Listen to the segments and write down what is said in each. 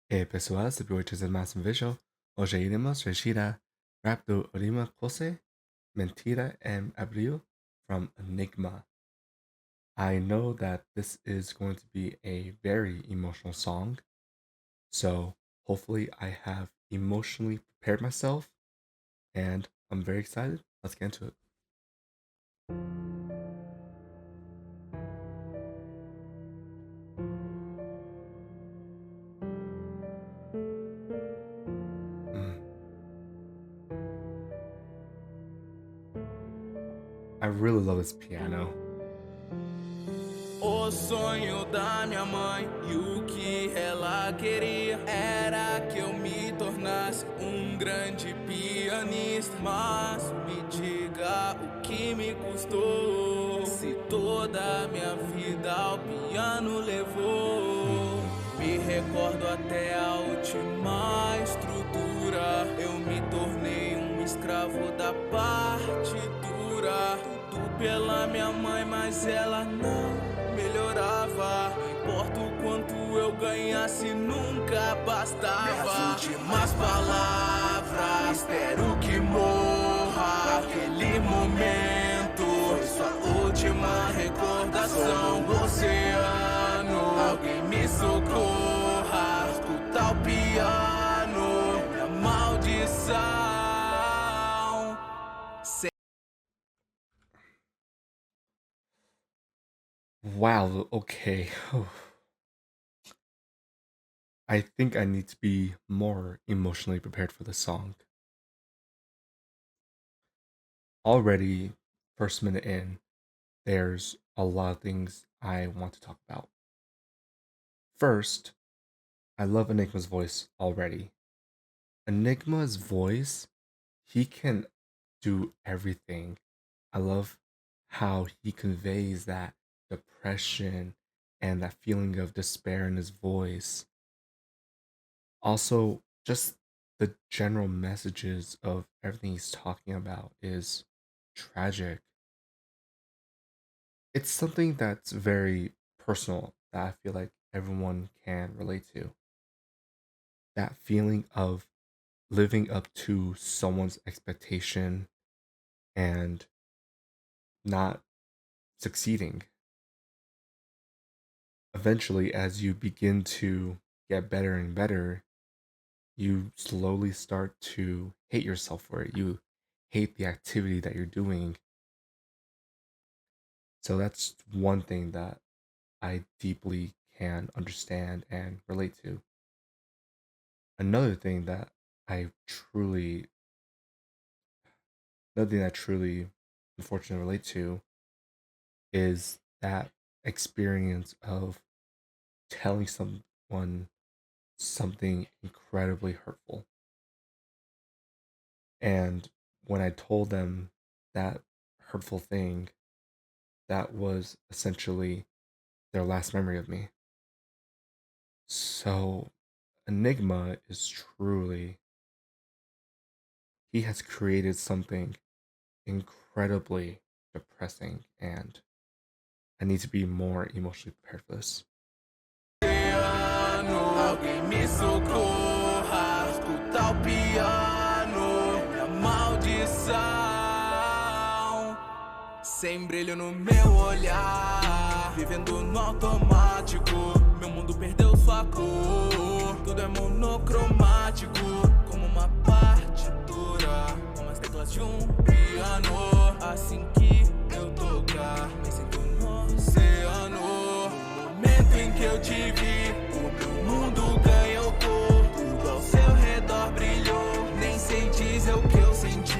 E pessoal, bem-vindos a mais um vídeo. Hoje iremos reagir a rap do Arima Kousei, Mentira and Abril from Enygma. I know that this is going to be a very emotional song, so hopefully I have emotionally prepared myself, and I'm very excited. Let's get into it. Mm, I really love this piano. O sonho da minha mãe e o que ela queria era que eu me tornasse um grande pianista. Mas me diga o que me custou, se toda a minha vida ao piano levou. Me recordo até a última estrutura, eu me tornei um escravo da partitura. Tudo pela minha mãe, mas ela não melhorava. Não importa o quanto eu ganhasse, nunca bastava. Minhas últimas palavras, espero que morra. Aquele momento foi sua última recordação. No oceano, alguém me socorra. Escutar o piano, minha maldição. Wow, okay. I think I need to be more emotionally prepared for this song. Already, first minute in, there's a lot of things I want to talk about. First, I love Enigma's voice already. Enigma's voice, he can do everything. I love how he conveys that depression and that feeling of despair in his voice. Also, just the general messages of everything he's talking about is tragic. It's something that's very personal that I feel like everyone can relate to. That feeling of living up to someone's expectation and not succeeding. Eventually, as you begin to get better and better, you slowly start to hate yourself for it. You hate the activity that you're doing. So that's one thing that I deeply can understand and relate to. Another thing that I truly, another thing that I truly unfortunately relate to is that experience of telling someone something incredibly hurtful. And when I told them that hurtful thing, that was essentially their last memory of me. So, Enigma is truly, he has created something incredibly depressing, and I need to be more emotionally prepared for this. Alguém me socorra, escutar o piano, minha maldição. Sem brilho no meu olhar, vivendo no automático. Meu mundo perdeu sua cor, tudo é monocromático, como uma partitura, como as teclas de um piano. Assim que eu tocar, me sinto no oceano. No momento em que eu te vi, o meu mundo ganhou cor, tudo ao seu redor brilhou. Nem sei dizer o que eu senti.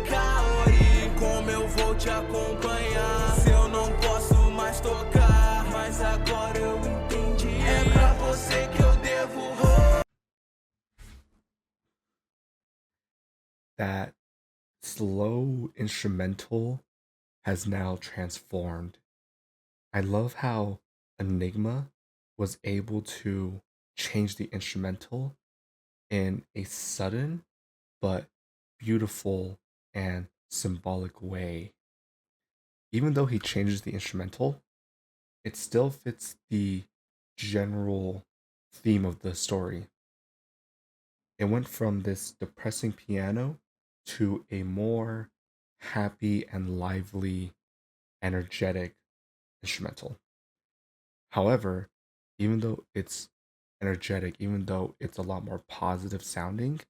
Kaori, como eu vou te acompanhar se eu não posso mais tocar? Mas agora eu entendi, é pra você que eu devo. That slow instrumental has now transformed. I love how Enigma was able to change the instrumental in a sudden but beautiful and symbolic way. Even though he changes the instrumental, it still fits the general theme of the story. it went from this depressing piano to a more happy and lively, energetic instrumental. However, even though it's energetic, even though it's a lot more positive sounding,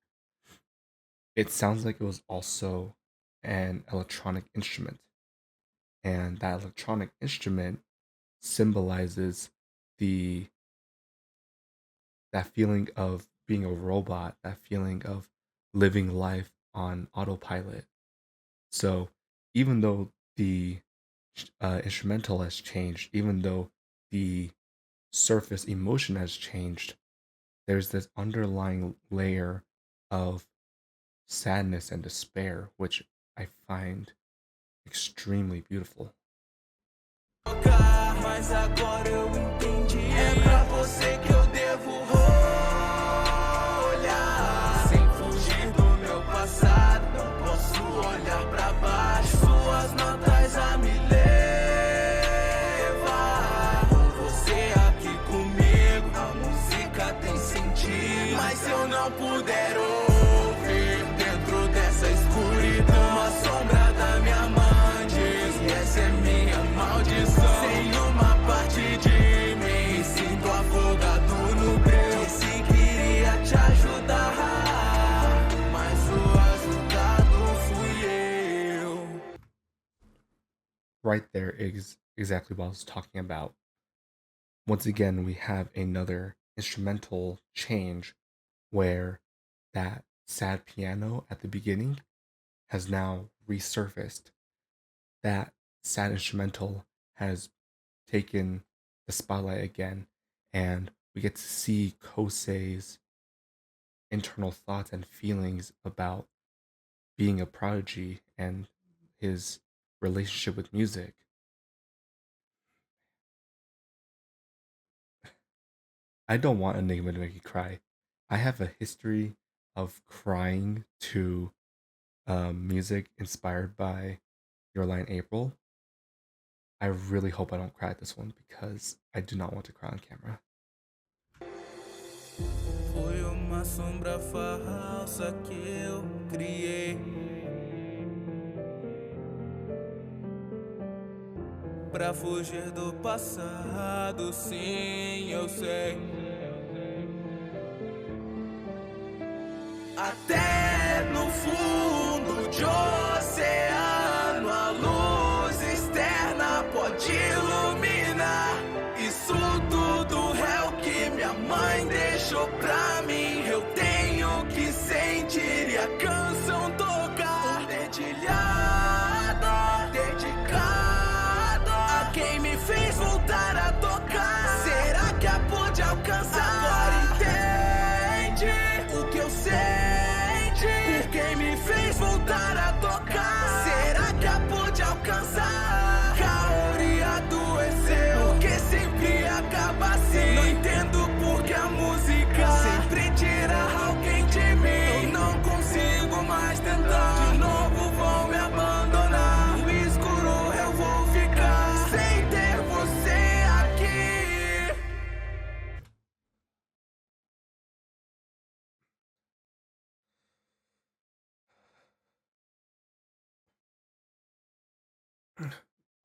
it sounds like it was also an electronic instrument. And that electronic instrument symbolizes the that feeling of being a robot, that feeling of living life on autopilot. So even though the instrumental has changed, even though the surface emotion has changed, there's this underlying layer of sadness and despair, which I find extremely beautiful. Mas agora eu entendi. É pra você que eu devo olhar. Sem fugir do meu passado, não posso olhar pra baixo. Suas notas a me levar. Com você aqui comigo, a música tem sentido. Mas se eu não puder ouvir dentro dessa escuridão, a sombra da minha mãe diz que essa é minha maldição. Sem uma parte de mim, sinto afogado no breu. Disse que iria te ajudar, mas o ajudado fui eu. Right there is exactly what I was talking about. Once again, we have another instrumental change where that sad piano at the beginning has now resurfaced. That sad instrumental has taken the spotlight again, and we get to see Kousei's internal thoughts and feelings about being a prodigy and his relationship with music. I don't want Enigma to make me cry. I have a history of crying to music inspired by Your Line April. I really hope I don't cry at this one because I do not want to cry on camera. Foi uma sombra falsa que eu criei pra fugir do passado, sim, eu sei. Até no fundo de oceano, a luz externa pode iluminar. Isso tudo é o que minha mãe deixou pra mim. Eu tenho que sentir e a canção tocar. Dedilhada, dedicada a quem me fez voltar a tocar. Será que a pude alcançar? Agora entende o que eu sente. Por quem me fez voltar a tocar. Será que a pude alcançar? Kaori adoeceu, porque sempre acaba assim. Não entendo porque a música sempre tira alguém de mim. Eu não consigo mais tentar. De novo vão me abandonar. No escuro eu vou ficar sem ter você aqui.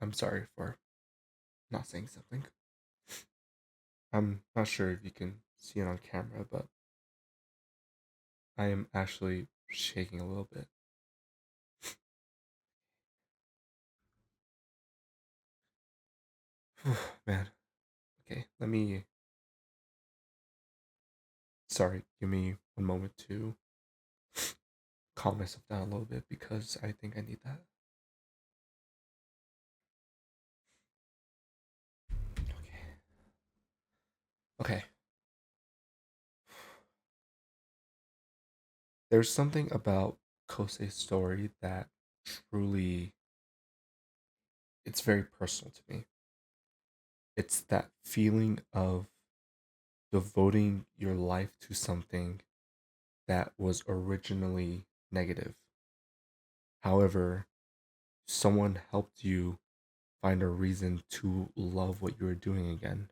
I'm sorry for not saying something. I'm not sure if you can see it on camera, but I am actually shaking a little bit. Man. Okay, let me. Sorry, give me one moment to calm myself down a little bit because I think I need that. Okay. Okay. There's something about Kosei's story that truly it's very personal to me. It's that feeling of devoting your life to something that was originally negative. However, someone helped you find a reason to love what you were doing again.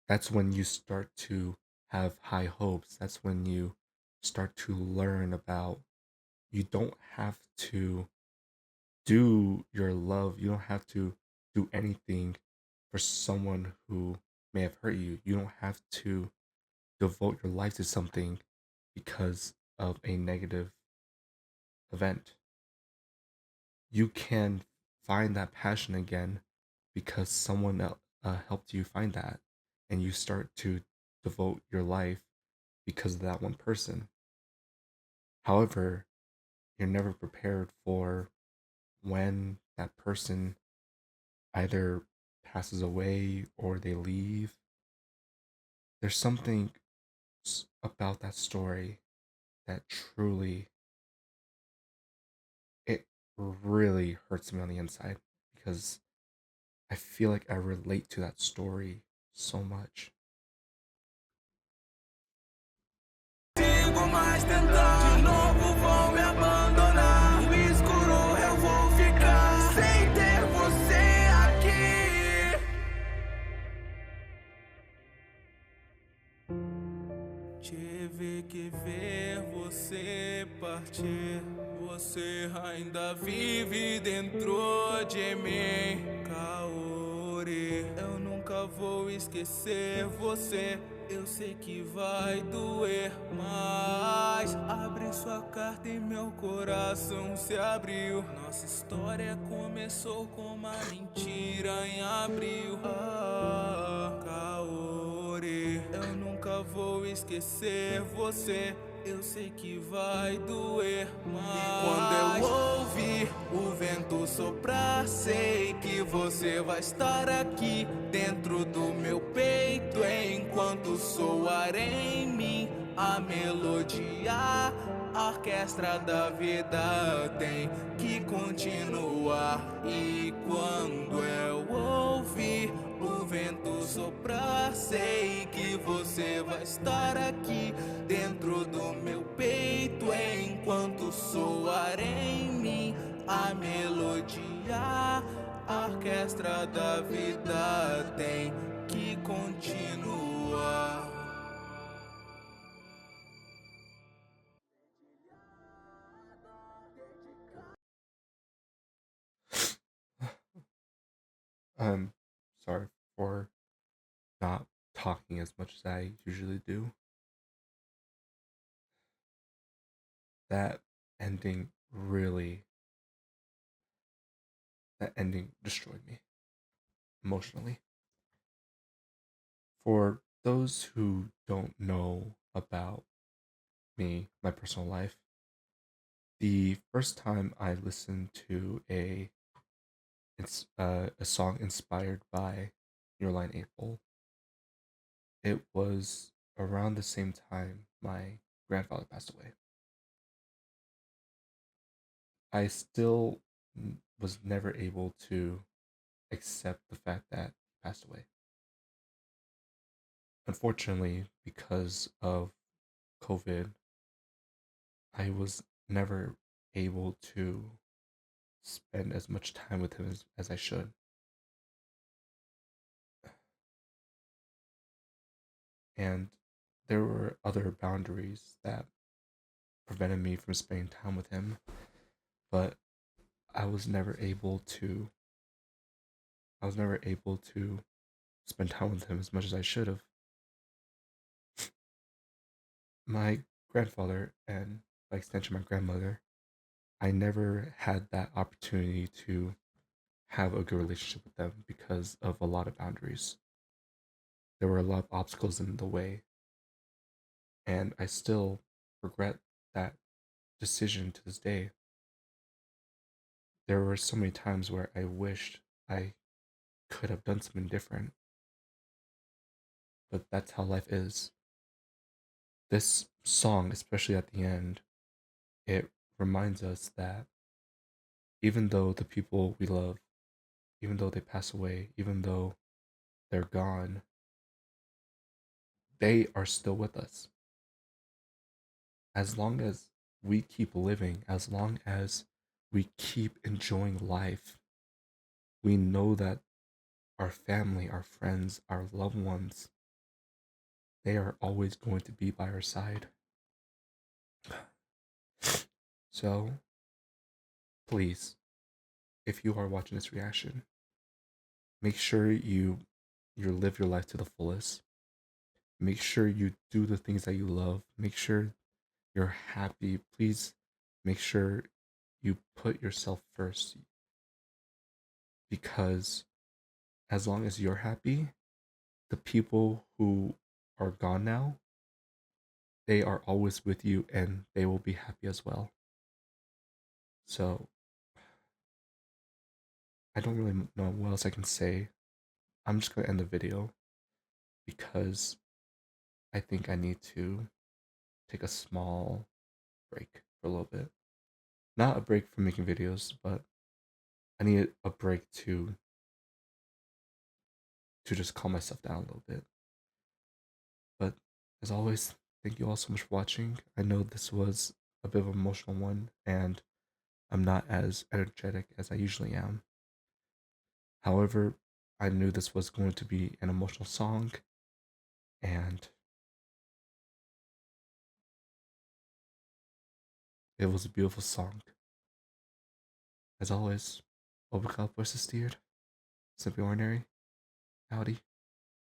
That's when you start to have high hopes. That's when you start to learn about you don't have to do your love, you don't have to do anything for someone who may have hurt you. You don't have to devote your life to something because of a negative event. You can find that passion again because someone helped you find that, and you start to devote your life because of that one person. However, you're never prepared for when that person either passes away or they leave. There's something about that story that truly, it really hurts me on the inside because I feel like I relate to that story so much. Sigo mais tentar, de novo vão me abandonar. No escuro eu vou ficar sem ter você aqui. Tive que ver você partir. Você ainda vive dentro de mim, Kaori. Eu nunca vou esquecer você. Eu sei que vai doer, mas abre sua carta e meu coração se abriu. Nossa história começou com uma mentira em abril. Kaori, eu nunca vou esquecer você. Eu sei que vai doer, mas quando eu ouvir o vento soprar, sei que você vai estar aqui dentro do meu peito, enquanto soar em mim a melodia. A orquestra da vida tem que continuar. E quando eu ouvir o vento soprar, sei que você vai estar aqui dentro do meu peito, enquanto soar em mim a melodia. A orquestra da vida tem que continuar. I'm sorry for not talking as much as I usually do. That ending really, that ending destroyed me emotionally. For those who don't know about me, my personal life, the first time I listened to a song inspired by Your Line April, it was around the same time my grandfather passed away. I still was never able to accept the fact that he passed away. Unfortunately, because of COVID, I was never able to spend as much time with him as I should. And there were other boundaries that prevented me from spending time with him, but I was never able to I was never able to spend time with him as much as I should have. My grandfather and by extension my grandmother, I never had that opportunity to have a good relationship with them because of a lot of boundaries. There were a lot of obstacles in the way, and I still regret that decision to this day. There were so many times where I wished I could have done something different, but that's how life is. This song, especially at the end, it reminds us that even though the people we love, even though they pass away, even though they're gone, they are still with us. As long as we keep living, as long as we keep enjoying life, we know that our family, our friends, our loved ones, they are always going to be by our side. So, please, if you are watching this reaction, make sure you live your life to the fullest. Make sure you do the things that you love. Make sure you're happy. Please make sure you put yourself first, because as long as you're happy, the people who are gone now, they are always with you and they will be happy as well. So I don't really know what else I can say. I'm just gonna end the video because I think I need to take a small break for a little bit. Not a break from making videos, but I need a break to just calm myself down a little bit. But as always, thank you all so much for watching. I know this was a bit of an emotional one, and I'm not as energetic as I usually am. However, I knew this was going to be an emotional song, and it was a beautiful song. As always, obrigado por assistir. Simply ordinary. Howdy.